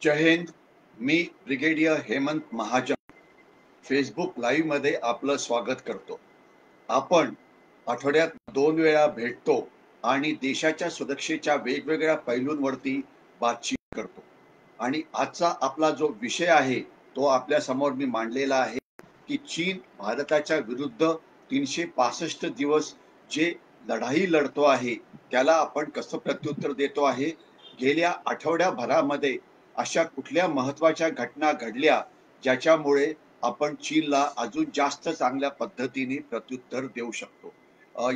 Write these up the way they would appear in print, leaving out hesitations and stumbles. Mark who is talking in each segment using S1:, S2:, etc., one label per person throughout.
S1: जय हिंद. मी brigadier Hemant Mahajan Facebook live मध्ये आपलं स्वागत करतो. आपण आठवड्यात 2 वेळा भेटतो आणि देशाच्या सुरक्षेच्या वेगवेगळ्या पैलूंवरती बातचीत करतो. आणि आजचा आपला जो विषय आहे तो आपल्या समोर मी मांडलेला आहे की चीन भारताच्या विरुद्ध 365 दिवस जे लढाई लढतो आहे त्याला आपण कसं प्रत्युत्तर देतो आहे. गेल्या आठवड्याभरामध्ये अशा कुठल्या महत्वाच्या घटना घडल्या ज्याच्यामुळे आपण चीनला अजून जास्त चांगल्या पद्धतीने प्रत्युत्तर देऊ शकतो.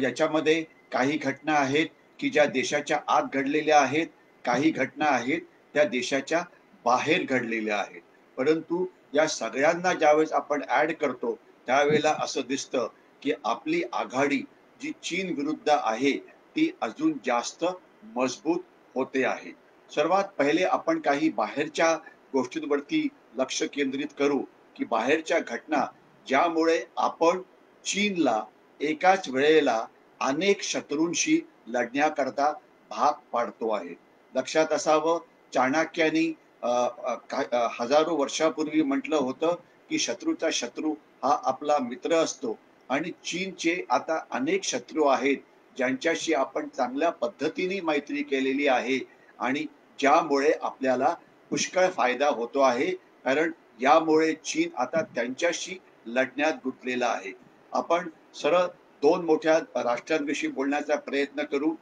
S1: याच्यामध्ये काही घटना आहेत की ज्या देशाच्या आत घडलेल्या आहेत, काही घटना आहेत त्या देशाच्या बाहेर घडलेल्या आहेत. परंतु या सगळ्यांना ज्यावेळेस आपण ऍड करतो त्यावेळेला असं दिसतं की आपली आघाडी जी चीन विरुद्ध आहे ती अजून जास्त मजबूत होते आहे. सर्वात पहिले आपण काही बाहेरच्या गोष्टींवरती लक्ष केंद्रित करू की बाहेरच्या घटना ज्यामुळे आपण चीनला एकाच वेळेला अनेक शत्रूंशी लढण्याकरता भाग पाडतो आहे. लक्षात असावं, चाणक्यानी हजारो वर्षापूर्वी म्हटलं होतं की शत्रूचा शत्रू हा आपला मित्र असतो आणि चीनचे आता अनेक शत्रू आहेत ज्यांच्याशी आपण चांगल्या पद्धतीने मैत्री केलेली आहे आणि ज्यामुळे आपल्याला पुष्कळ फायदा होतो आहे, कारण यामुळे चीन आता त्यांच्याशी लढण्यात गुंतलेला आहे. आपण सरळ दोन मोठ्या राष्ट्रांविषयी बोलण्याचा प्रयत्न करू.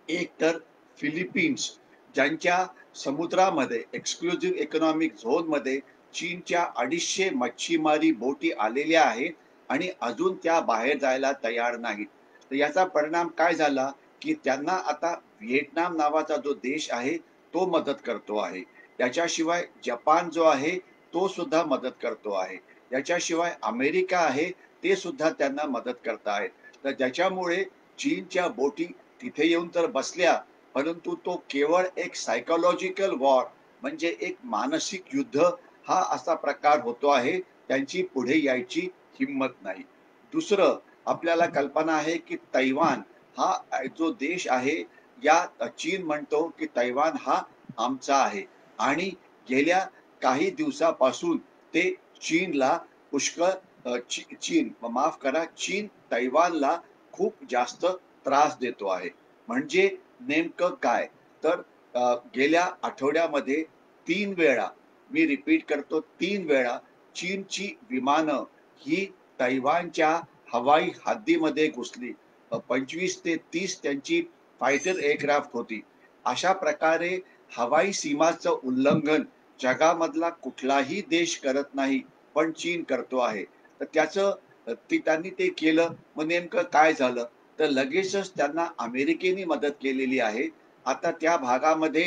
S1: एक तर फिलिपिन्स, ज्यांच्या समुद्रामध्ये एक्सक्लुझिव्ह इकॉनॉमिक झोन मध्ये चीनच्या 250 मच्छीमारी बोटी आलेल्या आहेत आणि अजून त्या बाहेर जायला तयार नाहीत. तर याचा परिणाम काय झाला की त्यांना आता व्हिएतनाम नावाचा जो देश आहे तो मदत करतो आहे. त्याच्याशिवाय जपान जो आहे तो सुद्धा मदत करतो आहे. याच्याशिवाय अमेरिका आहे ते सुद्धा त्यांना मदत करत आहेत. तर ज्याच्यामुळे चीनच्या बोटी तिथे येऊन तर बसल्या, परंतु तो केवळ एक सायकोलॉजिकल वॉर म्हणजे एक मानसिक युद्ध हा असा प्रकार होतो आहे. त्यांची पुढे यायची हिंमत नाही. दुसरं आपल्याला कल्पना आहे की तैवान हा जो देश आहे, या चीन म्हणतो की तैवान हा आमचा आहे आणि गेल्या काही दिवसापासून ते चीनला पुष्कळ चीन माफ करा चीन तैवानला खूप जास्त त्रास देतो आहे. म्हणजे नेमकं काय तर गेल्या आठवड्यामध्ये 3 वेळा, मी रिपीट करतो 3 वेळा चीनची विमानं ही तैवानच्या हवाई हद्दीमध्ये घुसली. 25 ते 30 त्यांची फायटर एअरक्राफ्ट होती. अशा प्रकारे हवाई सीमाचं उल्लंघन जगामधला कुठलाही देश करत नाही, पण चीन करतो आहे. तर त्याचं त्यांनी ते केलं. मग नेमकं काय झालं तर लगेचच त्यांना अमेरिकेने मदत केलेली आहे. आता त्या भागामध्ये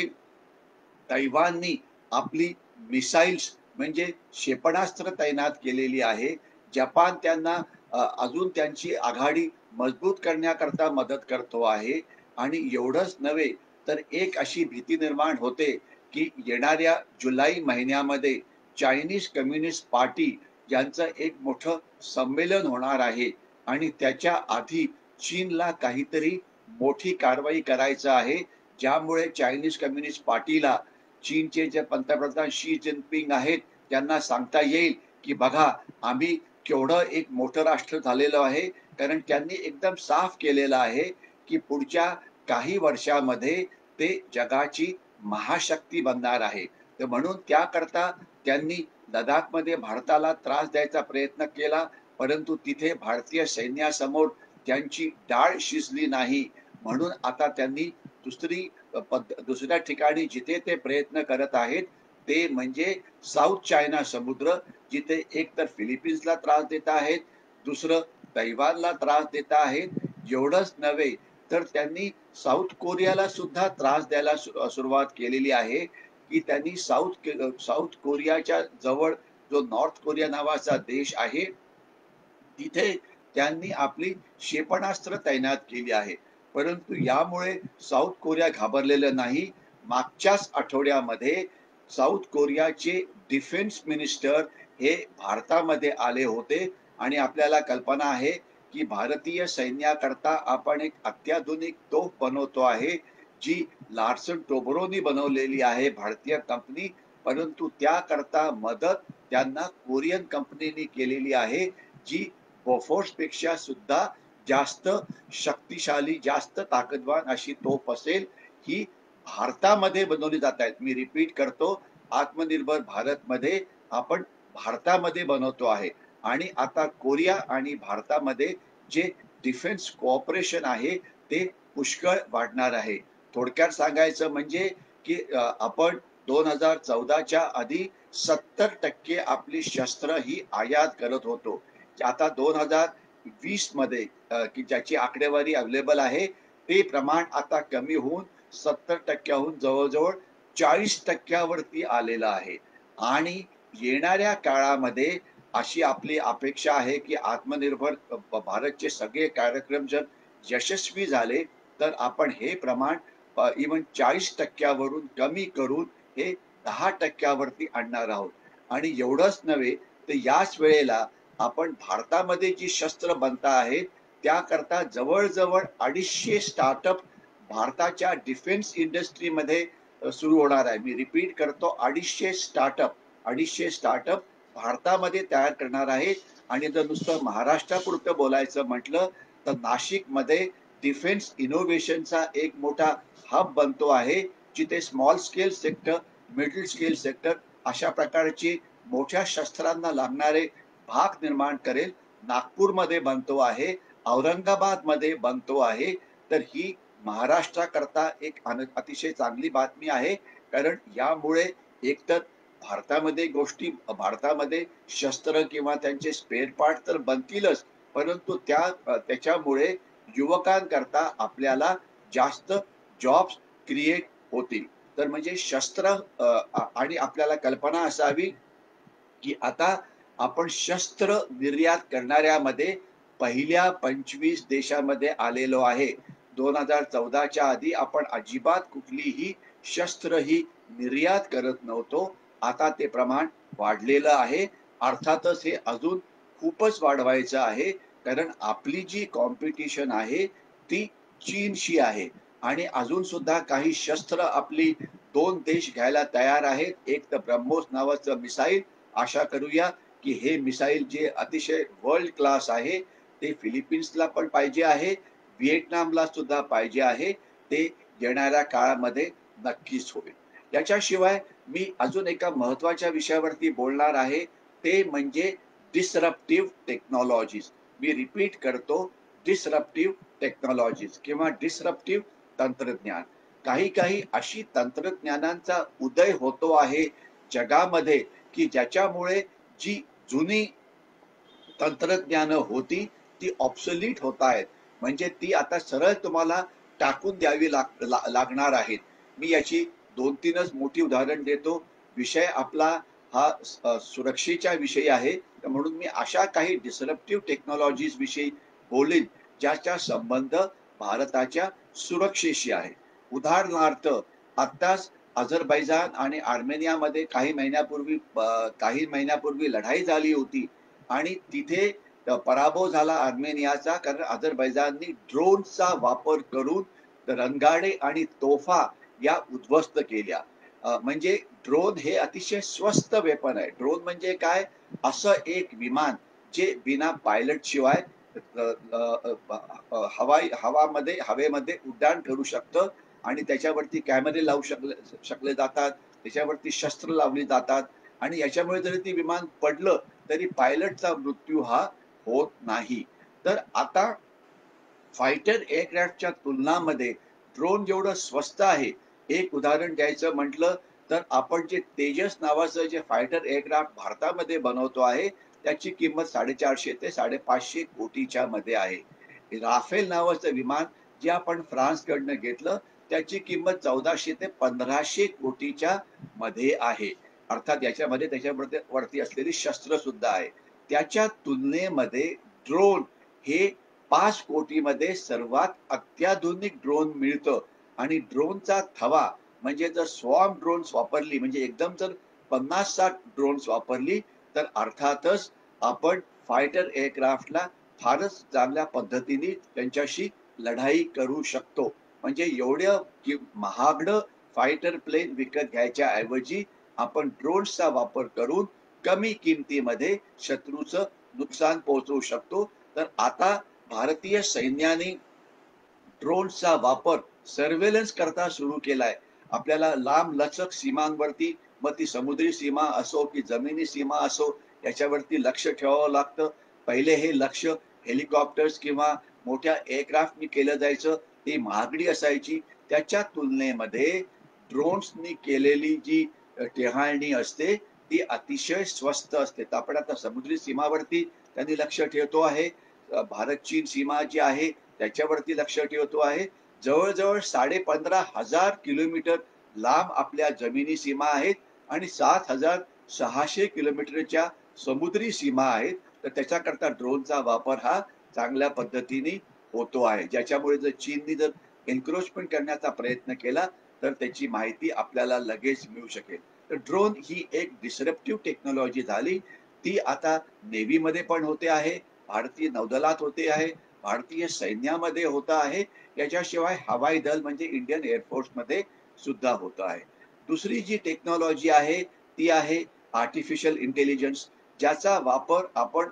S1: तैवाननी आपली मिसाईल्स म्हणजे क्षेपणास्त्र तैनात केलेली आहे. जपान त्यांना अजून त्यांची आघाडी मजबूत करण्याकरता मदत करतो आहे. आणि एवढंच नव्हे तर एक अशी भीती निर्माण होते की येणाऱ्या जुलै महिन्यामध्ये चायनीज कम्युनिस्ट पार्टी यांचं एक मोठं संमेलन होणार आहे आणि त्याच्या आधी चीनला काहीतरी मोठी कारवाई करायचं आहे, ज्यामुळे चायनीज कम्युनिस्ट पार्टीला चीनचे जे पंतप्रधान शी जिनपिंग आहेत त्यांना सांगता येईल की बघा आम्ही केवढं एक मोठं राष्ट्र झालेलो आहे. कारण त्यांनी एकदम साफ केलेलं आहे की पुढच्या काही वर्षामध्ये ते जगाची महाशक्ती बनणार आहे. तर म्हणून त्याकरता त्यांनी लडाखमध्ये भारताला त्रास द्यायचा प्रयत्न केला, परंतु तिथे भारतीय सैन्यासमोर त्यांची डाळ शिजली नाही. म्हणून आता त्यांनी दुसऱ्या ठिकाणी जिथे ते प्रयत्न करत आहेत ते म्हणजे साऊथ चायना समुद्र, जिथे एक तर फिलिपिन्सला त्रास देत आहेत, दुसरं तैवानला त्रास देत आहेत. एवढंच नव्हे तर त्यांनी साऊथ कोरियाला सुद्धा त्रास द्यायला सुरुवात केलेली आहे की त्यांनी साऊथ कोरियाच्या जवळ जो नॉर्थ कोरिया नावाचा देश आहे तिथे त्यांनी आपली क्षेपणास्त्र तैनात केली आहे. परंतु यामुळे साऊथ कोरिया घाबरलेलं नाही. मागच्याच आठवड्यामध्ये साऊथ कोरियाचे डिफेन्स मिनिस्टर हे भारतामध्ये आले होते आणि आपल्याला कल्पना आहे की भारतीय सैन्याकरता आपण एक अत्याधुनिक तोफ बनवतो आहे जी लार्सन टोब्रोनी बनवलेली आहे भारतीय कंपनी, परंतु त्याकरता मदत त्यांना कोरियन कंपनीने केलेली आहे, जी बोफोर्स पेक्षा सुद्धा जास्त शक्तिशाली, जास्त ताकदवान अशी तोफ असेल. ही भारतामध्ये बनवली जात आहेत. मी रिपीट करतो, आत्मनिर्भर भारतमध्ये आपण भारतामध्ये बनवतो आहे. आणि आता कोरिया आणि भारतामध्ये जे डिफेन्स कोऑपरेशन आहे ते पुष्कळ वाढणार आहे. थोडक्यात सांगायचं म्हणजे की आपण 2014च्या आधी 70% आपली शस्त्र ही आयात करत होतो. आता 2020 मध्ये की ज्याची आकडेवारी अवेलेबल आहे, ते प्रमाण आता कमी होऊन 70%हून जवळजवळ 40%वरती आलेलं आहे. आणि येणाऱ्या काळामध्ये अशी आपली अपेक्षा आहे की आत्मनिर्भर भारतचे सगळे कार्यक्रम जर यशस्वी झाले, तर आपण हे प्रमाण इवन 40%वरून कमी करून हे 10%वरती आणणार आहोत. आणि एवढंच नव्हे, तर याच वेळेला आपण भारतामध्ये जी शस्त्र बनता आहेत, त्याकरता जवळजवळ 250 स्टार्टअप भारताच्या डिफेन्स इंडस्ट्रीमध्ये सुरू होणार आहे. मी रिपीट करतो, 250 स्टार्टअप भारतामध्ये तयार करणार आहे. आणि जर नुसतं महाराष्ट्रापुरतं बोलायचं म्हटलं, तर नाशिकमध्ये डिफेन्स इनोव्हेशनचा एक मोठा हब बनतो आहे, जिथे small scale sector, middle scale sector अशा प्रकारचे मोठ्या शस्त्रांना लागणारे भाग निर्माण करेल. नागपूरमध्ये बनतो आहे, औरंगाबादमध्ये बनतो आहे. तर ही महाराष्ट्राकरता एक अतिशय चांगली बातमी आहे, कारण यामुळे एकतर भारतामध्ये शस्त्र किंवा त्यांचे स्पेअर पार्ट तर बनतीलच, परंतु त्याच्यामुळे युवकांकरता आपल्याला जास्त जॉब्स क्रिएट होतील. तर म्हणजे शस्त्र आणि आपल्याला कल्पना असावी की आता आपण शस्त्र निर्यात करणाऱ्यामध्ये पहिल्या 25 देशामध्ये आलेलो आहे. 2014च्या आधी आपण अजिबात कुठलीही शस्त्र ही निर्यात करत नव्हतो. आता ते प्रमाण वाढलेलं आहे. अर्थातच हे अजून खूपच वाढवायचं आहे, कारण आपली जी कॉम्पिटिशन आहे ती चीनशी आहे. आणि अजून सुद्धा काही शस्त्र आपली 2 देश घ्यायला तयार आहेत. एक तर ब्रह्मोस नावाचं मिसाईल. आशा करूया की हे मिसाईल जे अतिशय वर्ल्ड क्लास आहे, ते फिलिपिन्सला पण पाहिजे आहे, व्हिएटनामला सुद्धा पाहिजे आहे. ते येणाऱ्या काळामध्ये नक्कीच होईल. त्याच्याशिवाय मी अजून एका महत्वाच्या विषयावरती बोलणार आहे, ते म्हणजे डिसरप्टिव्ह टेक्नॉलॉजीज. मी रिपीट करतो, डिसरप्टिव्ह टेक्नॉलॉजीज किंवा डिसरप्टिव्ह तंत्रज्ञान. काही अशी तंत्रज्ञानांचा उदय होतो आहे जगामध्ये, की ज्याच्यामुळे जी जुनी तंत्रज्ञानं होती ती ऑब्सोलीट होत आहेत. म्हणजे ती आता सरळ तुम्हाला टाकून द्यावी लागणार आहेत. मी याची 2-3च मोठी उदाहरण देतो. विषय आपला हा सुरक्षेच्या विषयी आहे, म्हणून मी अशा काही डिसरप्टिव्ह टेक्नॉलॉजीज विषयी बोलेन, ज्याचा संबंध भारताच्या सुरक्षेशी आहे. उदाहरणार्थ, आत्ताच अझरबैजान आणि आर्मेनियामध्ये काही महिन्यापूर्वी लढाई झाली होती. आणि तिथे पराभव झाला आर्मेनियाचा, कारण अझरबैजाननी ड्रोनचा वापर करून रणगाडे आणि तोफा या उद्ध्वस्त केल्या. म्हणजे ड्रोन हे अतिशय स्वस्त वेपन आहे. ड्रोन म्हणजे काय? असं एक विमान जे बिना पायलट शिवाय हवेमध्ये उड्डाण करू शकतं. आणि त्याच्यावरती कॅमेरे लावू शकले जातात, त्याच्यावरती शस्त्र लावली जातात. आणि याच्यामुळे जरी ते विमान पडलं तरी पायलटचा मृत्यू हा होत नाही. तर आता फायटर एअरक्राफ्टच्या तुलनामध्ये ड्रोन जेवढं स्वस्त आहे, एक उदाहरण द्यायचं म्हटलं तर आपण जे तेजस नावाचं जे फायटर एअरक्राफ्ट भारतामध्ये बनवतो आहे, त्याची किंमत 450 ते 550 कोटीच्या मध्ये आहे. राफेल नावाचं विमान जे आपण फ्रान्सकडनं घेतलं, त्याची किंमत 1400 ते 1500 कोटीच्या मध्ये आहे. अर्थात याच्यामध्ये त्याच्यावरती असलेली शस्त्र सुद्धा आहे. त्याच्या तुलनेमध्ये ड्रोन हे 5 कोटीमध्ये सर्वात अत्याधुनिक ड्रोन मिळतं. आणि ड्रोनचा थवा म्हणजे जर स्वॉर्म ड्रोन्स वापरली, म्हणजे एकदम जर 50-60 ड्रोन्स वापरली, तर अर्थातच आपण फायटर एअरक्राफ्टला फारच चांगल्या पद्धतीने त्यांच्याशी लढाई करू शकतो. म्हणजे एवढं महागडं फायटर प्लेन विकत घ्यायच्या ऐवजी आपण ड्रोन्सचा वापर करून कमी किमतीमध्ये शत्रूचं नुकसान पोहोचवू शकतो. तर आता भारतीय सैन्याने ड्रोनचा वापर सर्व्हेलन्स करता सुरू केलाय. आपल्याला लांब लचक सीमांवरती, मग ती समुद्री सीमा असो की जमिनी सीमा असो, याच्यावरती लक्ष ठेवावं लागतं. पहिले हे लक्ष हेलिकॉप्टर्स किंवा मोठ्या एअरक्राफ्टनी केलं जायचं. ती महागडी असायची. त्याच्या तुलनेमध्ये ड्रोन्सनी केलेली जी टेहाळणी असते ती अतिशय स्वस्त असते. तर आपण आता समुद्री सीमावरती त्यांनी लक्ष ठेवतो आहे. भारत चीन सीमा जी आहे त्याच्यावरती लक्ष ठेवतो आहे. जवळजवळ 15,500 किलोमीटर लांब आपल्या जमिनी सीमा आहेत आणि 7,600 किलोमीटरच्या समुद्री सीमा आहेत. तर त्याच्याकरता ड्रोनचा वापर हा चांगल्या पद्धतीने होतो आहे. ज्याच्यामुळे जर चीननी जर एन्क्रोचमेंट करण्याचा प्रयत्न केला तर त्याची माहिती आपल्याला लगेच मिळू शकेल. तर ड्रोन ही एक डिसरप्टिव्ह टेक्नॉलॉजी झाली. ती आता नेव्हीमध्ये पण होते आहे, भारतीय नौदलात होते आहे, भारतीय सैन्यामध्ये होतं आहे. याच्याशिवाय हवाई दल म्हणजे इंडियन एअरफोर्समध्ये सुद्धा होतं आहे. दुसरी जी टेक्नॉलॉजी आहे ती आहे आर्टिफिशियल इंटेलिजन्स, ज्याचा वापर आपण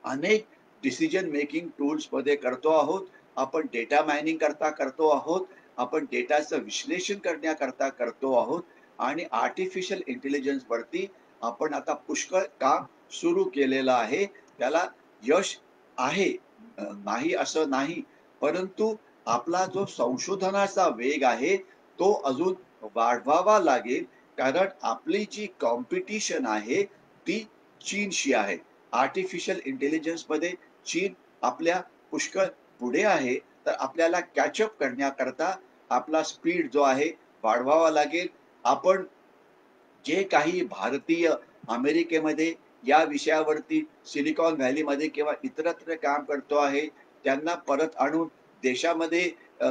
S1: अनेक डिसिजन मेकिंग टूल्स मध्ये करतो आहोत. आपण डेटा मायनिंग करता करतो आहोत. आपण डेटाचं विश्लेषण करण्याकरता करतो आहोत आणि आर्टिफिशियल इंटेलिजन्स वरती आपण आता पुष्कळ काम सुरू केलेलं आहे. त्याला यश आहे, नाही असं नाही, परंतु आपला जो संशोधनाचा वेग आहे तो अजून वाढवावा लागेल. कारण आपली जी कॉम्पिटिशन आहे ती चीनशी आहे. आर्टिफिशियल इंटेलिजन्स मध्ये चीन आपल्या पुष्कळ पुढे आहे. तर आपल्याला कॅचअप करण्याकरता आपला स्पीड जो आहे वाढवावा लागेल. आपण जे काही भारतीय अमेरिकेमध्ये या विषयावरती सिलिकॉन व्हॅलीमध्ये किंवा इतरत्र काम करतो आहे त्यांना परत आणून देशामध्ये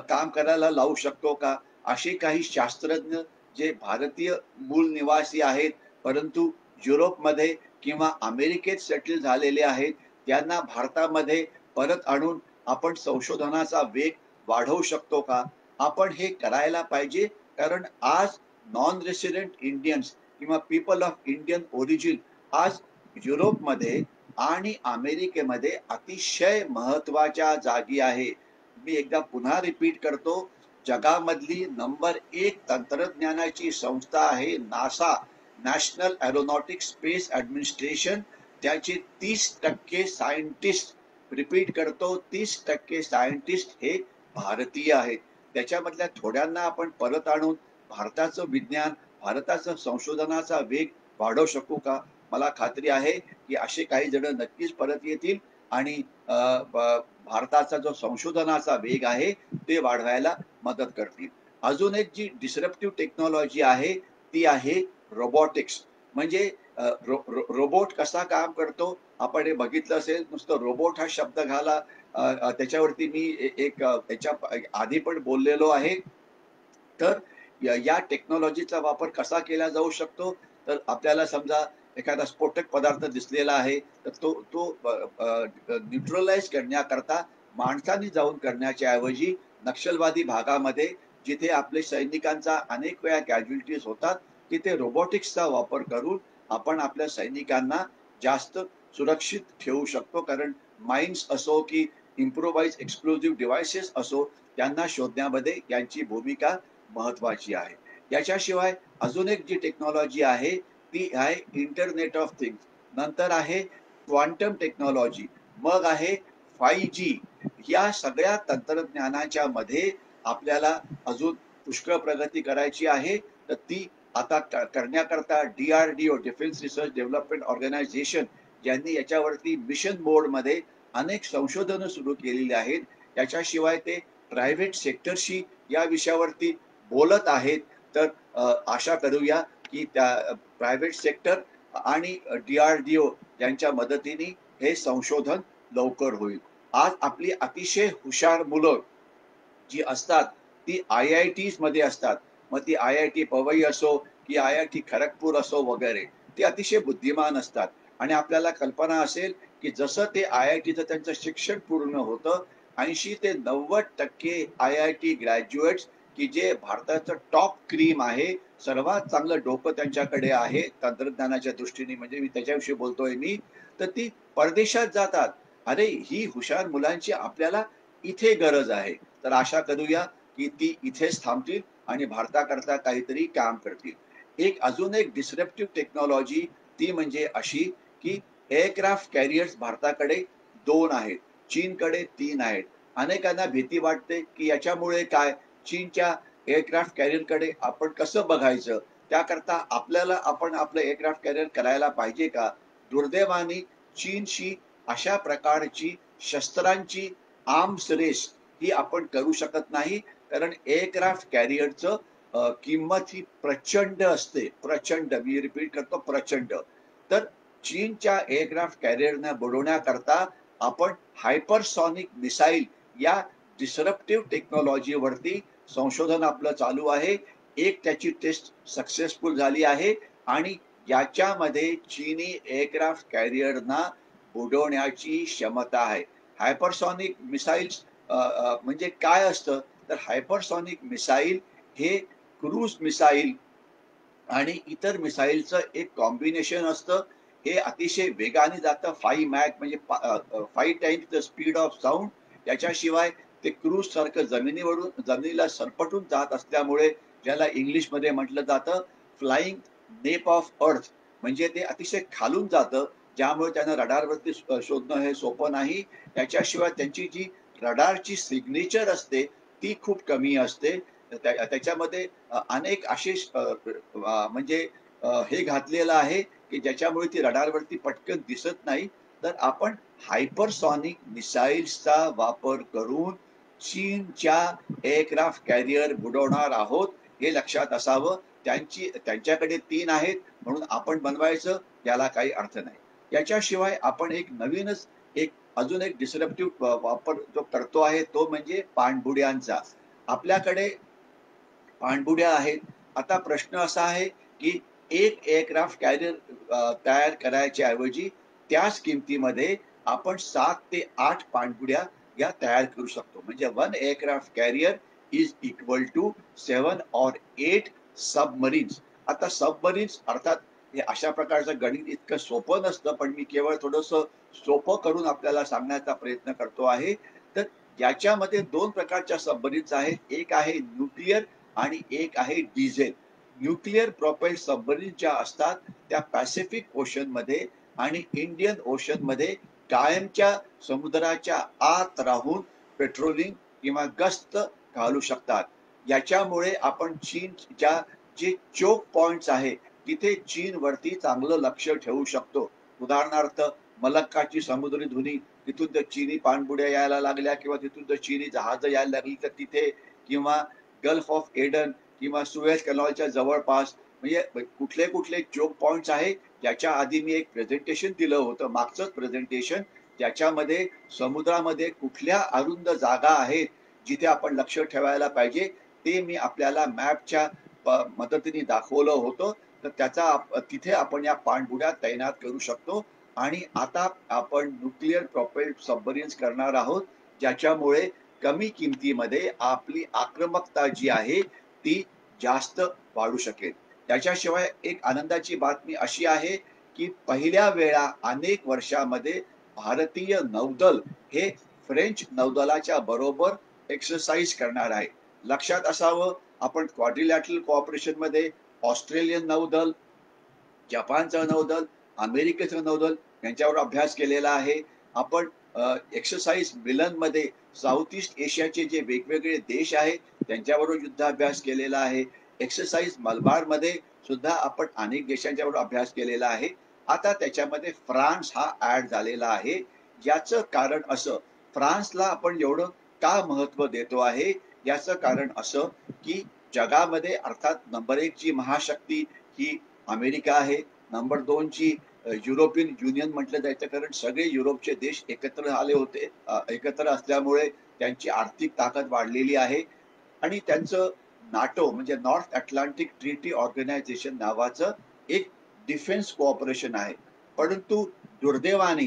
S1: काम करायला लावू शकतो का? असे काही शास्त्रज्ञ जे भारतीय मूळ निवासी आहेत परंतु युरोपमध्ये किंवा अमेरिकेत सेटल झालेले आहेत त्यांना भारतामध्ये परत आणून आपण संशोधनाचा वेग वाढवू शकतो का? आपण हे करायला पाहिजे. कारण आज नॉन रेसिडेंट इंडियन्स किंवा पीपल ऑफ इंडियन ओरिजिन आज युरोपमध्ये आणि अमेरिकेमध्ये अतिशय महत्वाच्या जागी आहे. मी एकदा पुन्हा रिपीट करतो, जगामधली नंबर 1 तंत्रज्ञानाची संस्था आहे NASA, national aeronautics space administration. त्याचे 30% सायंटिस्ट, रिपीट करतो, 30% सायंटिस्ट हे भारतीय आहेत. त्याच्यामधल्या थोड्यांना आपण परत आणून भारताचं विज्ञान, भारताचं संशोधनाचा वेग वाढवू शकू का? मला खात्री आहे की असे काही जण नक्कीच परत येतील आणि भारताचा जो संशोधनाचा वेग आहे ते वाढवायला मदत करतील. अजून एक जी डिसरप्टिव्ह टेक्नॉलॉजी आहे ती आहे रोबोटिक्स. म्हणजे रोबोट कसा काम करतो आपण हे बघितलं असेल. नुसतं रोबोट हा शब्द घाला, त्याच्यावरती मी एक त्याच्या आधी पण बोललेलो आहे. तर या टेक्नॉलॉजीचा वापर कसा केला जाऊ शकतो? तर आपल्याला समजा एखादा स्फोटक पदार्थ दिसलेला आहे तर तो तो न्यूट्रलाइज करण्याकरता माणसांनी जाऊन करण्याच्या ऐवजी नक्षलवादी भागामध्ये जिथे आपले सैनिकांचा अनेक वेळा कॅज्युअल्टीज होतात तिथे रोबोटिक्सचा वापर करून आपण आपल्या सैनिकांना जास्त सुरक्षित ठेवू शकतो. कारण माइन्स असो की इम्प्रोवाइज एक्सप्लोजिव्ह डिव्हाइसेस असो त्यांना शोधण्यामध्ये यांची भूमिका महत्वाची आहे. याच्याशिवाय अजून एक जी टेक्नॉलॉजी आहे ती आहे इंटरनेट ऑफ थिंग्स. नंतर आहे क्वांटम टेक्नॉलॉजी, मग आहे 5G. या सगळ्या तंत्रज्ञानाच्या मध्ये आपल्याला अजून पुष्कळ प्रगती करायची आहे. तर ती आता करण्याकरता DRDO, defence research development organisation, यांनी याच्यावरती मिशन मोड मध्ये अनेक संशोधनं सुरू केलेली आहेत. याच्याशिवाय ते प्रायव्हेट सेक्टरशी या विषयावरती बोलत आहेत. तर आशा करूया की त्या प्रायव्हेट सेक्टर आणि DRDO यांच्या मदतीने हे संशोधन लवकर होईल. आज आपली अतिशय हुशार मुलं जी असतात ती IITs मध्ये असतात. मग ती IIT पवई असो की IIT खरगपूर असो वगैरे, ती अतिशय बुद्धिमान असतात आणि आपल्याला कल्पना असेल की जसं ते IITचं त्यांचं शिक्षण पूर्ण होतं 80 ते 90% IIT ग्रॅज्युएट्स की जे भारताचं टॉप क्रीम आहे, सर्वात चांगलं डोकं त्यांच्याकडे आहे तंत्रज्ञानाच्या दृष्टीने, म्हणजे मी त्याच्याविषयी बोलतोय मी, तर ती परदेशात जातात. अरे, ही हुशार मुलांची आपल्याला इथे गरज आहे. तर आशा करूया की ती इथेच थांबतील आणि भारताकरता काहीतरी काम करतील. अजून एक डिस्रप्टिव्ह टेक्नॉलॉजी ती म्हणजे अशी की एअरक्राफ्ट कॅरियर्स भारताकडे 2 आहेत. चीनकडे 3 आहेत. अनेकांना भीती वाटते की याच्यामुळे काय, चीनच्या एअरक्राफ्ट कॅरियरकडे आपण कसं बघायचं? त्याकरता आपल्याला आपण आपलं एअरक्राफ्ट कॅरियर करायला पाहिजे का? दुर्दैवाने चीनशी अशा प्रकारची शस्त्रांची आर्म्स रेस ही आपण करू शकत नाही. कारण एअरक्राफ्ट कॅरियरचं किंमत ही प्रचंड असते. प्रचंड. मी रिपीट करतो, प्रचंड. तर चीनच्या एअरक्राफ्ट कॅरियरना बुडवण्याकरता आपण हायपरसॉनिक मिसाईल या डिसरप्टिव्ह टेक्नॉलॉजीवरती संशोधन आपलं चालू आहे. त्याची टेस्ट सक्सेसफुल झाली आहे आणि याच्यामध्ये चीनी एअरक्राफ्ट कॅरियरना बुडवण्याची क्षमता आहे. हायपरसॉनिक मिसाईल्स म्हणजे काय असतं? तर हायपरसॉनिक मिसाईल हे क्रूज मिसाईल आणि इतर मिसाईलचं एक कॉम्बिनेशन असतं. हे अतिशय वेगाने जातं. 5 मॅक म्हणजे 5 times the speed of sound. त्याच्याशिवाय ते क्रूज सारखं जमिनीला सरपटून जात असल्यामुळे ज्याला इंग्लिशमध्ये म्हटलं जातं फ्लाइंग नेप ऑफ अर्थ, म्हणजे ते अतिशय खालून जातं, ज्यामुळे त्यांना रडारवरती शोधणं हे सोपं नाही. त्याच्याशिवाय त्यांची जी रडारची सिग्नेचर असते ती खूप कमी असते. त्याच्यामध्ये अनेक असे म्हणजे हे घातलेलं आहे की ज्याच्यामुळे ती रडारवरती पटकन दिसत नाही. तर आपण हायपरसॉनिक मिसाईल्सचा वापर करून चीनच्या एअरक्राफ्ट कॅरियर बुडवणार आहोत, हे लक्षात असावं. त्यांच्याकडे 3 आहेत म्हणून आपण बनवायचं याला काही अर्थ नाही. याच्याशिवाय आपण अजून एक डिसरप्टिव्ह वापर जो करतो आहे तो म्हणजे पाणबुड्यांचा. आपल्याकडे पाणबुड्या आहेत. आता प्रश्न असा आहे की एक एअरक्राफ्ट कॅरियर तयार करायच्या ऐवजी त्याच किमतीमध्ये आपण 7 ते 8 पाणबुड्या या तयार करू शकतो. म्हणजे 1 aircraft carrier is equal to 7 और 8 सबमरीन्स. आता सबमरीन्स अर्थात हे अशा प्रकारचं गणित इतकं सोपं नसतं, पण मी केवळ थोडंसं सोपं करून आपल्याला सांगण्याचा प्रयत्न करतो आहे. तर याच्यामध्ये 2 प्रकारच्या सबमरीन्स आहेत. एक आहे न्यूक्लिअर आणि एक आहे डिझेल. न्यूक्लिअर प्रोपेल्ड सबमरीन ज्या असतात त्या पॅसिफिक ओशन मध्ये आणि इंडियन ओशन मध्ये कायमच्या समुद्राच्या आत राहून पेट्रोलिंग किंवा गस्त घालू शकतात. याच्यामुळे आपण चीनच्या जे चोक पॉइंट्स आहे तिथे चीन वरती चांगलं लक्ष ठेवू शकतो. उदाहरणार्थ मलक्काची समुद्री धुनी, तिथून जर चीनी पाणबुड्या यायला लागल्या किंवा तिथून जर चीनी जहाज यायला लागली तर तिथे, किंवा गल्फ ऑफ एडन किंवा सुएझ कॅनॉलच्या जवळपास, म्हणजे कुठले कुठले चोक पॉइंट्स आहे. याच्या आधी मी एक प्रेझेंटेशन दिलं होतं, मागचंच प्रेझेंटेशन, ज्याच्यामध्ये समुद्रामध्ये कुठल्या अरुंद जागा आहेत जिथे आपण लक्ष ठेवायला पाहिजे ते मी आपल्याला मॅपच्या मदतीने दाखवलं होतं. तर तिथे आपण या पाणबुड्या तैनात करू शकतो. आणि आता आपण न्यूक्लिअर प्रोपेल्ड सबमरीन्स करणार आहोत, ज्याच्यामुळे कमी किमतीमध्ये आपली आक्रमकता जी आहे ती जास्त वाढू शकेल. त्याच्याशिवाय एक आनंदाची बातमी अशी आहे की पहिल्या वेळा अनेक वर्षामध्ये भारतीय नौदल हे फ्रेंच नौदलाच्या बरोबर एक्सरसाइज करणार आहे. लक्षात असावं, आपण क्वाड्रिलॅटरल कोऑपरेशन मध्ये ऑस्ट्रेलियन नौदल, जपानचं नौदल, अमेरिकेचं नौदल यांच्यावर अभ्यास केलेला आहे. आपण एक्सरसाइज मिलन मध्ये साऊथ ईस्ट एशियाचे जे वेगवेगळे देश आहेत त्यांच्याबरोबर युद्धाभ्यास केलेला आहे. एक्सरसाइज मलबार मध्ये सुद्धा आपण अनेक देशांच्याबरोबर अभ्यास केलेला आहे. आता त्याच्यामध्ये फ्रान्स हा ऍड झालेला आहे. याचं कारण असं, फ्रान्सला आपण एवढं का महत्व देतो आहे, याचं कारण असं की जगामध्ये अर्थात नंबर 1 ची महाशक्ती ही अमेरिका आहे. नंबर 2 ची युरोपियन युनियन म्हटलं जायचं, कारण सगळे युरोपचे देश एकत्र आले होते. एकत्र असल्यामुळे त्यांची आर्थिक ताकद वाढलेली आहे. आणि त्यांचं नाटो म्हणजे नॉर्थ अटलांटिक ट्रीटी ऑर्गनायझेशन नावाचं एक डिफेन्स कोऑपरेशन आहे. परंतु दुर्दैवाने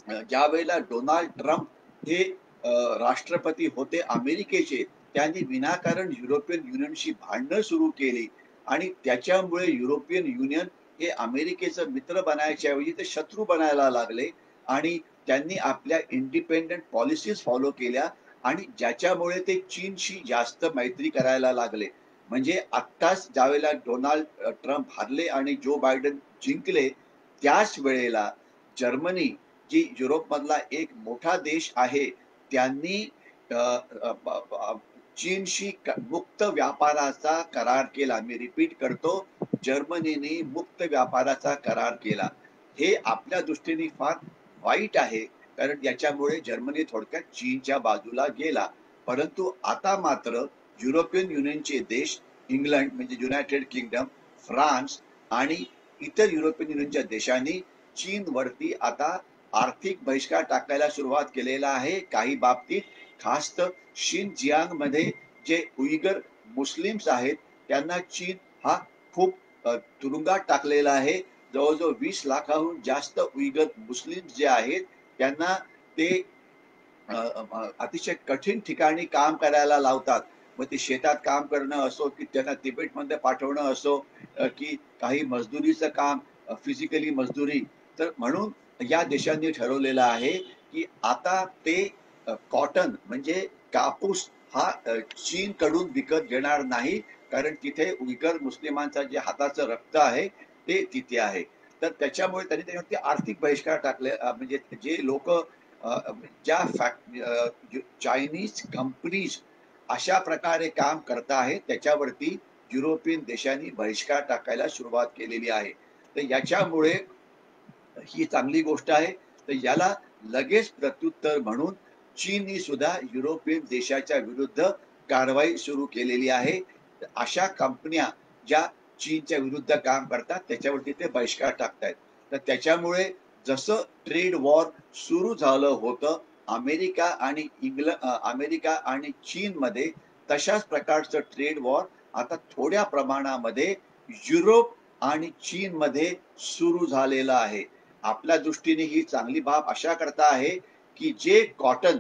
S1: ज्या वेळेला डोनाल्ड ट्रम्प हे राष्ट्रपती होते अमेरिकेचे, त्यांनी विनाकारण युरोपियन युनियनशी भांडणं सुरू केली आणि त्याच्यामुळे युरोपियन युनियन हे अमेरिकेचं मित्र बनायच्या ऐवजी ते शत्रू बनायला लागले आणि त्यांनी आपल्या इंडिपेंडंट पॉलिसीज फॉलो केल्या आणि ज्याच्यामुळे ते चीनशी जास्त मैत्री करायला लागले. म्हणजे आत्ताच ज्यावेळेला डोनाल्ड ट्रम्प हारले आणि जो बायडन जिंकले, त्याच वेळेला जर्मनी, जी युरोपमधला एक मोठा देश आहे, त्यांनी अ, अ, ब- ब- चीनशी मुक्त व्यापाराचा करार केला. मी रिपीट करतो, जर्मनीने मुक्त व्यापाराचा करार केला. हे आपल्या दृष्टीने फार वाईट आहे, कारण याच्यामुळे जर्मनी थोडक्यात चीनच्या बाजूला गेला. परंतु आता मात्र युरोपियन युनियनचे देश, इंग्लंड म्हणजे युनायटेड किंगडम, फ्रान्स आणि इतर युरोपियन युनियनच्या देशांनी चीनवरती आता आर्थिक बहिष्कार टाकायला सुरुवात केलेला आहे. काही बाबतीत खास तर शिनजियांग मध्ये जे उईगर मुस्लिम्स आहेत, त्यांना चीन हा खूप तुरुंगात टाकलेला आहे. जवळजवळ 20 लाखाहून जास्त उईगर मुस्लिम जे आहेत, त्यांना ते अतिशय कठीण ठिकाणी काम करायला लावतात. मग ते शेतात काम करणं असो, की त्यांना तिबेटमध्ये पाठवणं असो, की काही मजदुरीचं काम, फिजिकली मजदुरी. तर म्हणून या देशांनी ठरवलेलं आहे की आता ते कॉटन म्हणजे कापूस हा चीनकडून विकत घेणार नाही, कारण तिथे उईगर मुस्लिमांचा जे हाताचं रक्त आहे ते तिथे आहे. तर त्याच्यामुळे त्यांनी त्याच्यावरती आर्थिक बहिष्कार टाकले. म्हणजे जे लोक ज्या चायनीज कंपनीज अशा प्रकारे काम करत आहेत, त्याच्यावरती युरोपियन देशांनी बहिष्कार टाकायला सुरुवात केलेली आहे. तर याच्यामुळे ही चांगली गोष्ट आहे. तर याला लगेच प्रत्युत्तर म्हणून चीननी सुद्धा युरोपियन देशाच्या विरुद्ध कारवाई सुरू केलेली आहे. अशा कंपन्या ज्या चीनच्या विरुद्ध काम करतात त्याच्यावरती ते बहिष्कार टाकतायत. तर त्याच्यामुळे जसं ट्रेड वॉर सुरू झालं होतं अमेरिका आणि चीन मध्ये, तशाच प्रकारचं ट्रेड वॉर आता थोड्या प्रमाणामध्ये युरोप आणि चीन मध्ये सुरू झालेलं आहे. आपल्या दृष्टीने ही चांगली बाब अशा करता आहे की जे कॉटन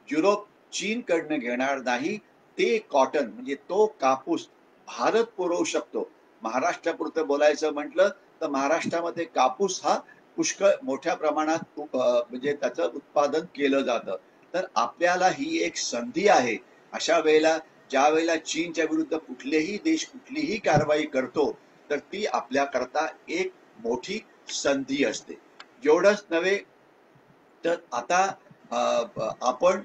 S1: युरोप चीनकडनं घेणार नाही, ते कॉटन म्हणजे तो कापूस भारत पुरवू शकतो. महाराष्ट्रापुरतं बोलायचं म्हटलं तर महाराष्ट्रामध्ये कापूस हा पुष्कळ मोठ्या प्रमाणात म्हणजे त्याचं उत्पादन केलं जातं. तर आपल्याला ही एक संधी आहे. अशा वेळेला ज्या वेळेला चीनच्या विरुद्ध कुठलेही देश कुठलीही कारवाई करतो, तर ती आपल्याकरता एक मोठी संधी असते. एवढंच नव्हे तर आता आपण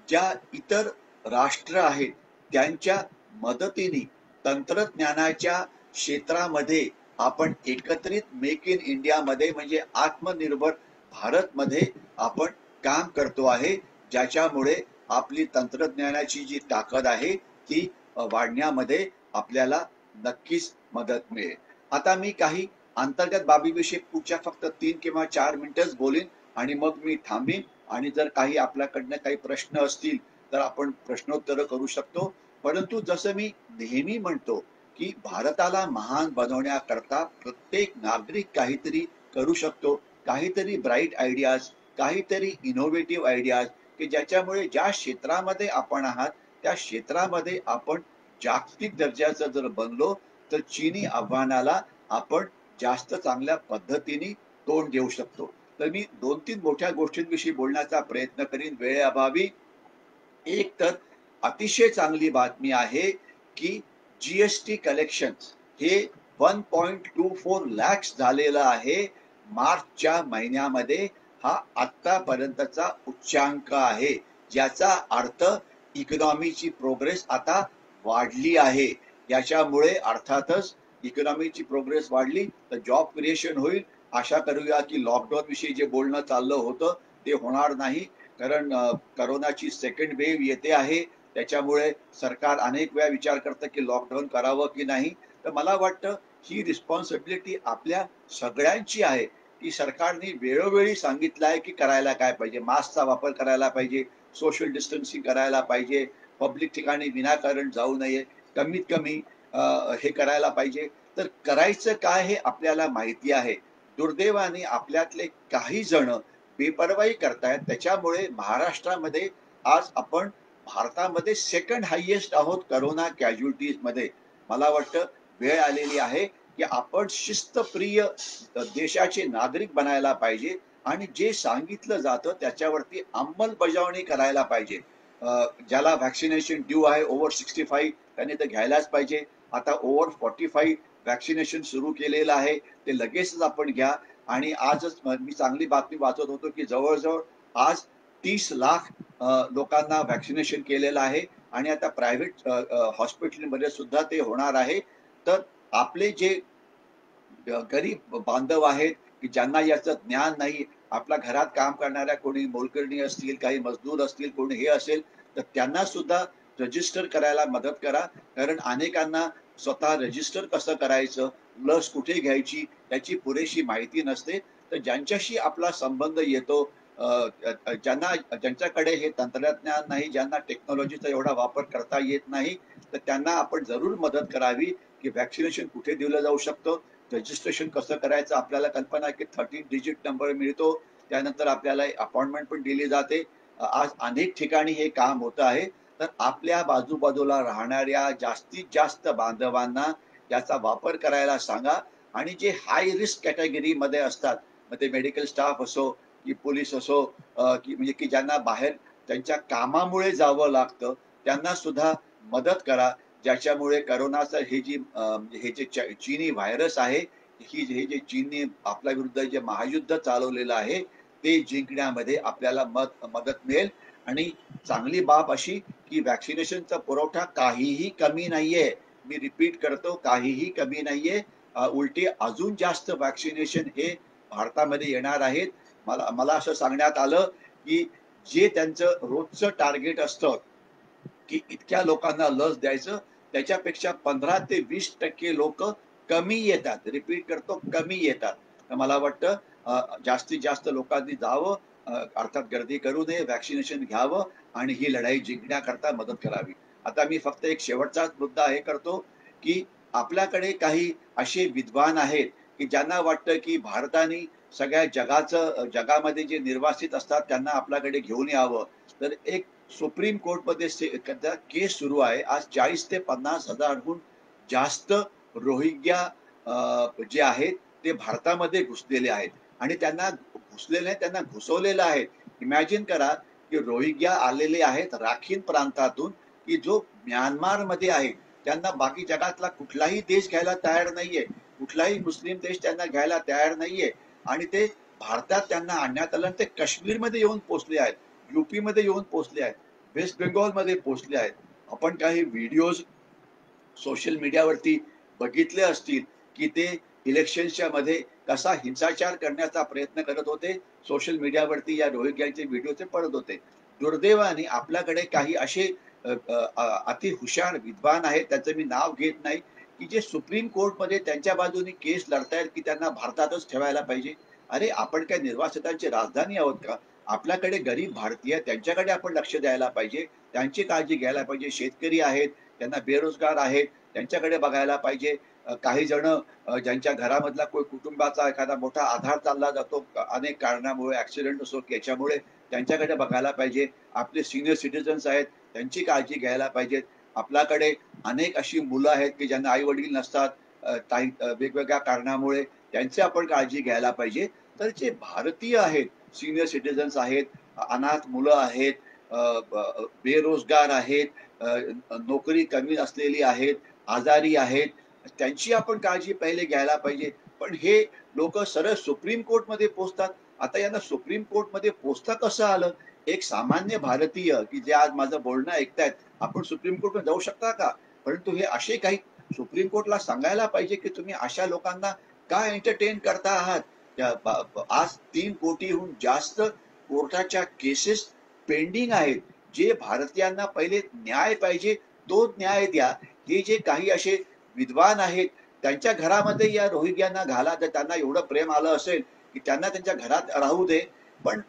S1: ज्या इतर राष्ट्र आहेत त्यांच्या मदतीने तंत्रज्ञानाच्या क्षेत्रामध्ये आपण एकत्रित मेक इन इंडिया मध्ये म्हणजे आत्मनिर्भर भारत मध्ये आपण काम करतो आहे, ज्याच्यामुळे आपली तंत्रज्ञानाची जी ताकद आहे ती वाढण्यामध्ये आपल्याला नक्कीच मदत मिळेल. आता मी काही अंतर्गत बाबीविषयी पुढच्या फक्त 3 किंवा 4 मिनिटच बोलीन आणि मग मी थांबीन. आणि जर काही आपल्याकडनं काही प्रश्न असतील तर आपण प्रश्नोत्तर करू शकतो. परंतु जसं मी नेहमी म्हणतो की भारताला महान बनवण्याकरता प्रत्येक नागरिक काहीतरी करू शकतो. काहीतरी ब्राईट आयडियाज, काहीतरी इनोव्हेटिव्ह आयडियाज, की ज्याच्यामुळे ज्या क्षेत्रामध्ये आपण आहात त्या क्षेत्रामध्ये आपण जागतिक दर्जाचं जर बनलो तर चीनी आव्हानाला आपण जास्त चांगल्या पद्धतीने तोंड देऊ शकतो. तर मी 2-3 मोठ्या गोष्टींविषयी बोलण्याचा प्रयत्न करीन वेळेअभावी. एक तर अतिशय चांगली बातमी आहे की जीएसटी कलेक्शन हे 1.24 लॅक्स झालेलं आहे मार्चच्या महिन्यामध्ये. हा आतापर्यंतचा उच्चांक आहे, ज्याचा अर्थ इकॉनॉमीची प्रोग्रेस आता वाढली आहे. याच्यामुळे अर्थातच इकॉनॉमीची प्रोग्रेस वाढली तर जॉब क्रिएशन होईल. आशा करूया की लॉकडाऊन विषयी जे बोलणं चाललं होतं ते होणार नाही, कारण करोनाची सेकंड वेव्ह येते आहे. त्याच्यामुळे सरकार अनेक वेळा विचार करतं की लॉकडाऊन करावं की नाही. तर मला वाटतं ही रिस्पॉन्सिबिलिटी आपल्या सगळ्यांची आहे की सरकारने वेळोवेळी सांगितलं आहे की करायला काय पाहिजे. मास्कचा वापर करायला पाहिजे, सोशल डिस्टन्सिंग करायला पाहिजे, पब्लिक ठिकाणी विनाकारण जाऊ नये, कमीत कमी हे करायला पाहिजे. तर करायचं काय हे आपल्याला माहिती आहे. दुर्दैवाने आपल्यातले काही जण बेपर्वाई करतायत. त्याच्यामुळे महाराष्ट्रामध्ये आज आपण भारतामध्ये सेकंड हायेस्ट आहोत करोना कॅज्युअल्टीज मध्ये. मला वाटतं वेळ आलेली आहे की आपण शिस्तप्रिय देशाचे नागरिक बनायला पाहिजे आणि जे सांगितलं जातं त्याच्यावरती अंमलबजावणी करायला पाहिजे. ज्याला व्हॅक्सिनेशन ड्यू आहे ओव्हर 65 त्यांनी ते घ्यायलाच पाहिजे. आता ओव्हर 45 व्हॅक्सिनेशन सुरू केलेलं आहे, ते लगेचच आपण घ्या. आणि आजच मी चांगली बातमी वाचत होतो की जवळजवळ आज 30 लाख लोकांना व्हॅक्सिनेशन केलेलं आहे आणि आता प्रायव्हेट हॉस्पिटलमध्ये सुद्धा ते होणार आहे. तर आपले जे गरीब बांधव आहेत की ज्यांना याचं ज्ञान नाही, आपल्या घरात काम करणाऱ्या कोणी मोलकरणी असतील, काही मजदूर असतील, कोणी हे असेल, तर त्यांना सुद्धा रजिस्टर करायला मदत करा. कारण अनेकांना स्वतः रजिस्टर कसं करायचं, लस कुठे घ्यायची याची पुरेशी माहिती नसते. तर ज्यांच्याशी आपला संबंध येतो, ज्यांच्याकडे हे तंत्रज्ञान नाही, ज्यांना टेक्नॉलॉजीचा एवढा वापर करता येत नाही, तर त्यांना आपण जरूर मदत करावी की व्हॅक्सिनेशन कुठे दिलं जाऊ शकतं, रजिस्ट्रेशन कसं करायचं. आपल्याला कल्पना आहे की 13 डिजिट नंबर मिळतो, त्यानंतर आपल्याला अपॉइंटमेंट पण दिली जाते. आज अनेक ठिकाणी हे काम होत आहे. तर आपल्या बाजूबाजूला राहणाऱ्या जास्तीत जास्त बांधवांना याचा वापर करायला सांगा. आणि जे हाय रिस्क कॅटेगरीमध्ये असतात, मग ते मेडिकल स्टाफ असो की पोलीस असो, की म्हणजे की ज्यांना बाहेर त्यांच्या कामामुळे जावं लागतं, त्यांना सुद्धा मदत करा. ज्याच्यामुळे करोनाचं हे जे चीनी व्हायरस आहे, हे जे चीनने आपल्या विरुद्ध जे महायुद्ध चालवलेलं आहे, ते जिंकण्यामध्ये आपल्याला मदत मिळेल. आणि चांगली बाब अशी की व्हॅक्सिनेशनचा पुरवठा काहीही कमी नाहीये. मी रिपीट करतो, काहीही कमी नाहीये. उलटे अजून जास्त व्हॅक्सिनेशन हे भारतामध्ये येणार आहेत. मला मला असं सांगण्यात आलं की जे त्यांचं रोजचं टार्गेट असतं की इतक्या लोकांना लस द्यायचं, त्याच्यापेक्षा 15 ते 20% लोक कमी येतात. रिपीट करतो, कमी येतात. तर मला वाटतं जास्तीत जास्त लोकांनी जावं, अर्थात गर्दी करू नये, व्हॅक्सिनेशन घ्यावं आणि ही लढाई जिंकण्याकरता मदत करावी. आता मी फक्त एक शेवटचाच मुद्दा हे करतो की आपल्याकडे काही असे विद्वान आहेत की ज्यांना वाटतं की भारताने सगळ्या जगामध्ये जे निर्वासित असतात त्यांना आपल्याकडे घेऊन यावं. तर एक सुप्रीम कोर्टमध्ये केस सुरू आहे. आज 40 ते 50 हजारहून जास्त रोहिंग्या जे आहेत ते भारतामध्ये घुसलेले आहेत आणि त्यांना घुसलेले नाही, त्यांना घुसवलेलं आहे. इमॅजिन करा की रोहिंग्या आलेले आहेत राखीन प्रांतातून, की जो म्यानमारमध्ये आहे. त्यांना बाकी जगातला कुठलाही देश घ्यायला तयार नाहीये, कुठलाही मुस्लिम देश त्यांना घ्यायला तयार नाहीये. आणि ते भारतात त्यांना आणण्यात आलं आणि ते काश्मीरमध्ये येऊन पोहोचले आहेत, युपी मध्ये येऊन पोहोचले आहेत, वेस्ट बेंगॉलमध्ये पोहोचले आहेत. आपण काही व्हिडिओज सोशल मीडियावरती बघितले असतील की ते इलेक्शनच्या मध्ये कसा हिंसाचार करण्याचा प्रयत्न करत होते. सोशल मीडियावरती या रोहिंग्यांचे व्हिडिओ ते पडत होते. दुर्दैवाने आपल्याकडे काही असे अति हुशार विद्वान आहेत, त्याचं मी नाव घेत नाही, की जे सुप्रीम कोर्टमध्ये त्यांच्या बाजूने केस लढतायत की त्यांना भारतातच ठेवायला पाहिजे. अरे आपण काय निर्वासितांची राजधानी आहोत का? आपल्याकडे गरीब भारतीय, त्यांच्याकडे आपण लक्ष द्यायला पाहिजे, त्यांची काळजी घ्यायला पाहिजे. शेतकरी आहेत, त्यांना बेरोजगार आहेत, त्यांच्याकडे बघायला पाहिजे. काही जण ज्यांच्या घरामधला कोणी कुटुंबाचा एखादा मोठा आधार चालला जातो अनेक कारणामुळे, ऍक्सिडेंट असो याच्यामुळे, त्यांच्याकडे बघायला पाहिजे. आपले सिनियर सिटीजन्स आहेत, त्यांची काळजी घ्यायला पाहिजे. आपल्याकडे अनेक अशी मुलं आहेत की ज्यांना आई वडील नसतात, काही वेगवेगळ्या कारणामुळे, त्यांची आपण काळजी घ्यायला पाहिजे. तर जे भारतीय आहेत, सिनियर सिटीजन्स आहेत, अनाथ मुलं आहेत, बेरोजगार आहेत, नोकरी कमी असलेली आहेत, आजारी आहेत, त्यांची आपण काळजी पहिले घ्यायला पाहिजे. पण हे लोक सरळ सुप्रीम कोर्टमध्ये पोहोचतात. आता यांना सुप्रीम कोर्टमध्ये पोहोचता कसं आलं? एक सामान्य भारतीय की जे आज माझं बोलणं ऐकतायत, आपण सुप्रीम कोर्टमध्ये जाऊ शकता का? परंतु हे असे काही सुप्रीम कोर्टला सांगायला पाहिजे की तुम्ही अशा लोकांना का एंटरटेन करता आहात. आज 3 कोटीहून जास्त कोर्टाच्या केसेस पेंडिंग आहेत. जे भारतीयांना पहिले न्याय पाहिजे तो न्याय द्या. हे जे काही असे विद्वान आहेत, त्यांच्या घरामध्ये या रोहिंग्यांना घाला. तर त्यांना एवढं प्रेम आलं असेल की त्यांना त्यांच्या घरात राहू दे.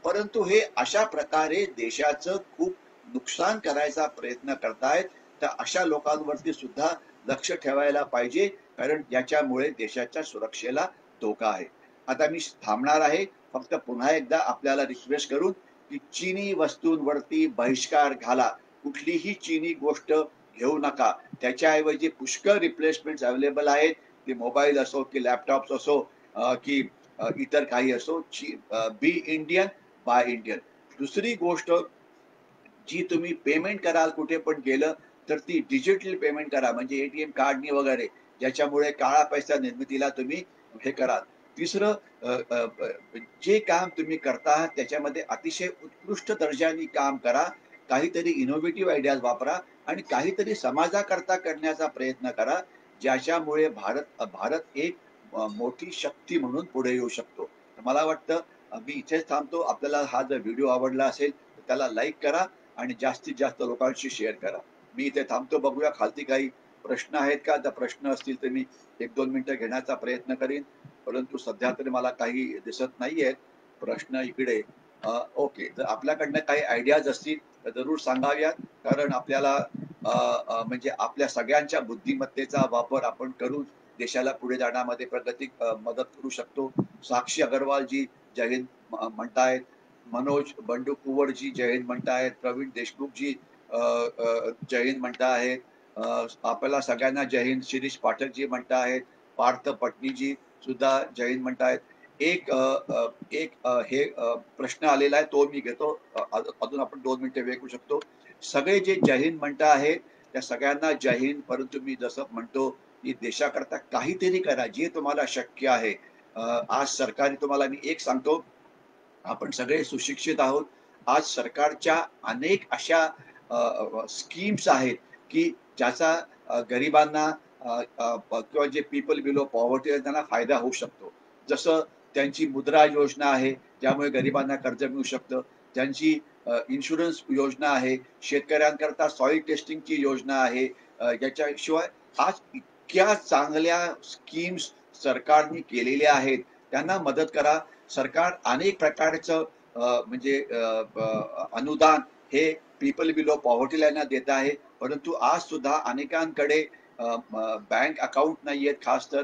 S1: परंतु हे अशा प्रकारे देशाचं खूप नुकसान करायचा प्रयत्न करतायत. तर अशा लोकांवरती सुद्धा लक्ष ठेवायला पाहिजे, कारण याच्यामुळे देशाच्या सुरक्षेला धोका आहे. आता मी थांबणार आहे. फक्त पुन्हा एकदा आपल्याला रिक्वेस्ट करून की चीनी वस्तूंवरती बहिष्कार घाला, कुठलीही चीनी गोष्ट घेऊ नका. त्याच्याऐवजी पुष्कळ रिप्लेसमेंट अवेलेबल आहेत. ते मोबाईल असो की लॅपटॉप्स असो की इतर काही असो. बी इंडियन बाय इंडियन. दुसरी गोष्ट, जी तुम्ही पेमेंट कराल कुठे पण गेलं तर ती डिजिटल पेमेंट करा, म्हणजे एटीएम कार्डनी वगैरे, ज्याच्यामुळे काळा पैसा निर्मितीला तुम्ही हे कराल. तिसरं, अ, अ, जे काम तुम्ही करता आहात त्याच्यामध्ये अतिशय उत्कृष्ट दर्जाने काम करा. काहीतरी इनोव्हेटिव्ह आयडियाज वापरा आणि काहीतरी समाजाकरता करण्याचा प्रयत्न करा, ज्याच्यामुळे भारत एक मोठी शक्ती म्हणून पुढे येऊ शकतो. मला वाटतं मी इथेच थांबतो. आपल्याला हा जर व्हिडिओ आवडला असेल तर त्याला लाईक करा आणि जास्तीत जास्त लोकांशी शेअर करा. मी इथे थांबतो. बघूया खालती काही प्रश्न आहेत का? जर प्रश्न असतील तर मी 1-2 मिनिटं घेण्याचा प्रयत्न करीन. परंतु सध्या तरी मला काही दिसत नाहीयेत प्रश्न इकडे. ओके. जर आपल्याकडनं काही आयडियाज असतील तर जरूर सांगाव्यात. कारण आपल्याला म्हणजे आपल्या सगळ्यांच्या बुद्धिमत्तेचा वापर आपण करून देशाला पुढे जाण्यामध्ये प्रगती मदत करू शकतो. साक्षी अग्रवाल जी जय हिंद म्हणतायत. मनोज बंडू कुंवरजी जय हिंद म्हणतायत. प्रवीण देशमुखजी जय हिंद म्हणतायत. आपल्याला सगळ्यांना जय हिंद शिरीष पाठकजी म्हणतायत. पार्थ पटनीजी सुद्धा जय हिंद म्हणतायत. हे प्रश्न आलेला आहे, तो मी घेतो. अजून आपण 2 मिनिटं वेळ करू शकतो. सगळे जे जय हिंद म्हणता आहेत त्या सगळ्यांना जय हिंद. परंतु मी जसं म्हणतो की देशाकरता काहीतरी करा, जे तुम्हाला शक्य आहे. आज सरकारी, तुम्हाला मी एक सांगतो, आपण सगळे सुशिक्षित आहोत. आज सरकारच्या अनेक अशा स्कीम्स आहेत की ज्याचा गरिबांना किंवा जे पीपल बिलो पॉवर्टी आहे त्यांना फायदा होऊ शकतो. जसं त्यांची मुद्रा योजना आहे, ज्यामुळे गरिबांना कर्ज मिळू शकतं. त्यांची इन्शुरन्स योजना आहे. शेतकऱ्यांकरता सॉइल टेस्टिंगची योजना आहे. याच्याशिवाय आज इतक्या चांगल्या स्कीम्स सरकारने केलेल्या आहेत. त्यांना मदत करा. सरकार अनेक प्रकारचं म्हणजे अनुदान हे पीपल बिलो पॉवर्टी लाईनला देत आहे. परंतु आज सुद्धा अनेकांकडे बँक अकाउंट नाहीयेत. खास तर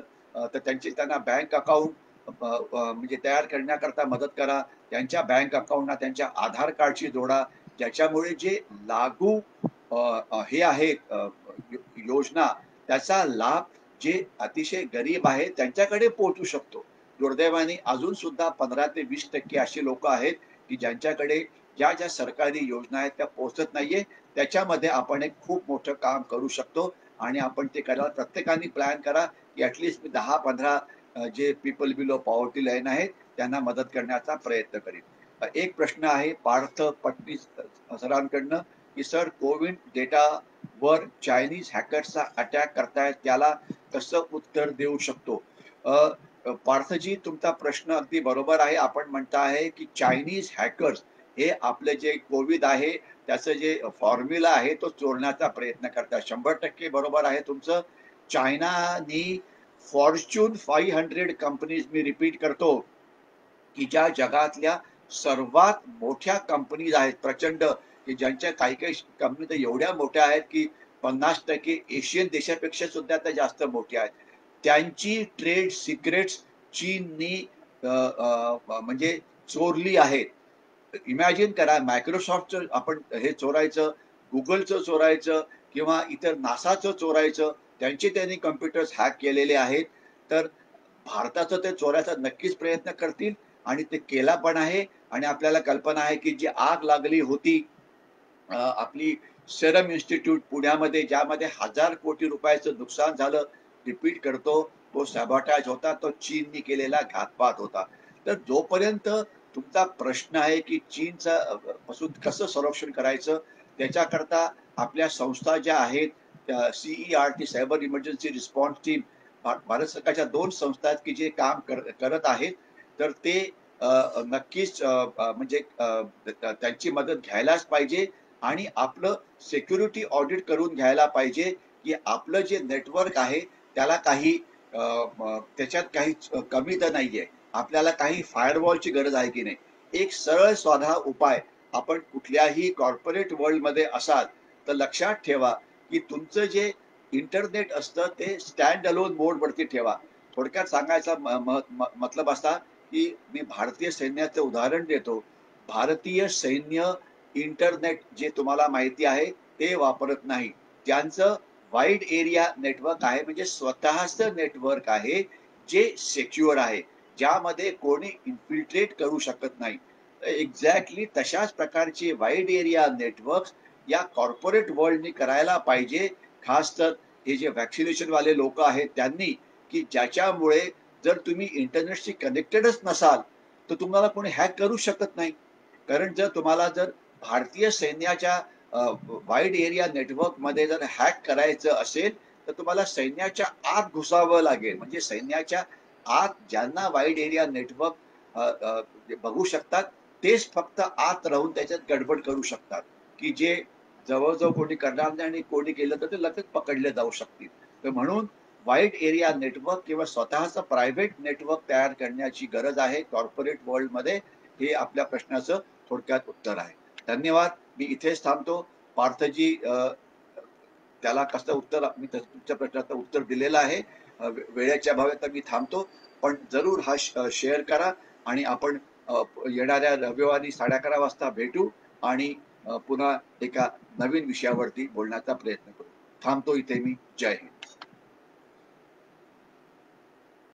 S1: त्यांना बँक अकाउंट म्हणजे तयार करण्याकरता मदत करा. त्यांच्या बँक अकाउंटला त्यांच्या आधार कार्डशी जोडा, ज्याच्यामुळे जे लागू हे आहेत योजना, त्याचा लाभ जे अतिशय गरीब आहेत त्यांच्याकडे पोहोचू शकतो. दुर्दैवाने अजून सुद्धा 15 ते 20% अशी लोक आहेत की ज्यांच्याकडे ज्या ज्या सरकारी योजना आहेत त्या पोहोचत नाहीये. त्याच्यामध्ये आपण एक खूप मोठं काम करू शकतो आणि आपण ते करायला प्रत्येकाने प्लॅन करा की ॲटलिस्ट मी 10-15 जे पीपल बिलो पॉवर्टी लाईन आहेत त्यांना मदत करण्याचा प्रयत्न करीन. एक प्रश्न आहे पार्थ पटनी सरांकडनं की सर, कोविड डेटावर चायनीज हॅकर्सचा अटॅक करतायत, त्याला कसं उत्तर देऊ शकतो? पार्थजी, तुमचा प्रश्न अगदी बरोबर आहे. आपण म्हणता आहे की चायनीज हॅकर्स हे आपले जे कोविड आहे त्याचं जे फॉर्म्युला आहे तो चोरण्याचा प्रयत्न करतात. 100% बरोबर आहे तुमचं. चायनानी फॉर्च्यून 500 कंपनीज, मी रिपीट करतो, की ज्या जगातल्या सर्वात मोठ्या कंपनीज आहेत प्रचंड, की ज्यांच्या काही काही कंपनी तर एवढ्या मोठ्या आहेत की 50% एशियन देशापेक्षा सुद्धा त्या जास्त मोठ्या आहेत. त्यांची ट्रेड सिक्रेट्स चीननी म्हणजे चोरली आहेत. इमॅजिन करा, मायक्रोसॉफ्टचं आपण हे चोरायचं, गुगलचं चोरायचं किंवा इतर नासाचं चोरायचं, त्यांचे त्यांनी कम्प्युटर्स हॅक केलेले आहेत. तर भारताचं ते चोरायचा नक्कीच प्रयत्न करतील आणि ते केला पण आहे. आणि आपल्याला कल्पना आहे की जी आग लागली होती आपली सेरम इन्स्टिट्यूट पुण्यामध्ये, ज्यामध्ये 1000 कोटी रुपयाचं नुकसान झालं, रिपीट करतो, तो सॅबॉटाज होता, तो चीननी केलेला घातपात होता. तर जोपर्यंत तुमचा प्रश्न आहे की चीनचा पासून कसं संरक्षण करायचं, त्याच्याकरता आपल्या संस्था ज्या आहेत, CERT, cyber emergency response team, Bharat सरकारच्या 2 संस्था आहेत की जे काम करत आहेत. तर ते नक्कीच म्हणजे त्यांची मदत घ्यायलाच पाहिजे आणि आपलं सिक्युरिटी ऑडिट करून घ्यायला पाहिजे की आपलं जे नेटवर्क आहे त्याला काही त्याच्यात काही कमी तर नाहीये. आपल्याला काही फायरवॉलची गरज आहे की नाही. एक सरळ साधा उपाय, आपण कुठल्याही कॉर्पोरेट वर्ल्डमध्ये असाल तर लक्षात ठेवा की तुमचं जे इंटरनेट असतं ते स्टँड अलोन मोडवरती ठेवा. थोडक्यात सांगायचा मतलब असा की मी भारतीय सैन्याचं उदाहरण देतो. भारतीय सैन्य इंटरनेट जे तुम्हाला माहिती आहे ते वापरत नाही. त्यांचं वाईड एरिया नेटवर्क आहे, म्हणजे स्वतःचं नेटवर्क आहे जे सिक्युअर आहे, ज्यामध्ये कोणी इन्फिल्ट्रेट करू शकत नाही. एक्झॅक्टली तशाच प्रकारचे वाईड एरिया नेटवर्क या कॉर्पोरेट वर्ल्डनी करायला पाहिजे. खास तर हे जे व्हॅक्सिनेशन वाले लोक आहेत त्यांनी, की ज्याच्यामुळे जर तुम्ही इंटरनेटशी कनेक्टेडच नसाल तर तुम्हाला कोणी हॅक करू शकत नाही. कारण जर भारतीय सैन्याच्या वाईड एरिया नेटवर्क मध्ये जर हॅक करायचं असेल तर तुम्हाला सैन्याच्या आत घुसावं लागेल. म्हणजे सैन्याच्या आत ज्यांना वाईड एरिया नेटवर्क बघू शकतात तेच फक्त आत राहून त्याच्यात गडबड करू शकतात, की जे जवळजवळ कोणी करणार नाही आणि कोणी केलं तर ते लगेच पकडले जाऊ शकतील. तर म्हणून वाईड एरिया नेटवर्क किंवा स्वतःचं प्रायव्हेट नेटवर्क तयार करण्याची गरज आहे कॉर्पोरेट वर्ल्डमध्ये. हे आपल्या प्रश्नाचं थोडक्यात उत्तर आहे. धन्यवाद. मी इथेच थांबतो. पार्थजी, त्याला कसं उत्तर मी तुमच्या प्रश्नाचं उत्तर दिलेलं आहे. वेळेच्या अभावी तर मी थांबतो, पण जरूर हा शेअर करा आणि आपण येणाऱ्या रविवारी 11:30 वाजता भेटू आणि पुन्हा एका नवीन विषयावरती बोलण्याचा प्रयत्न करू. थांबतो इथे मी. जय हिंद.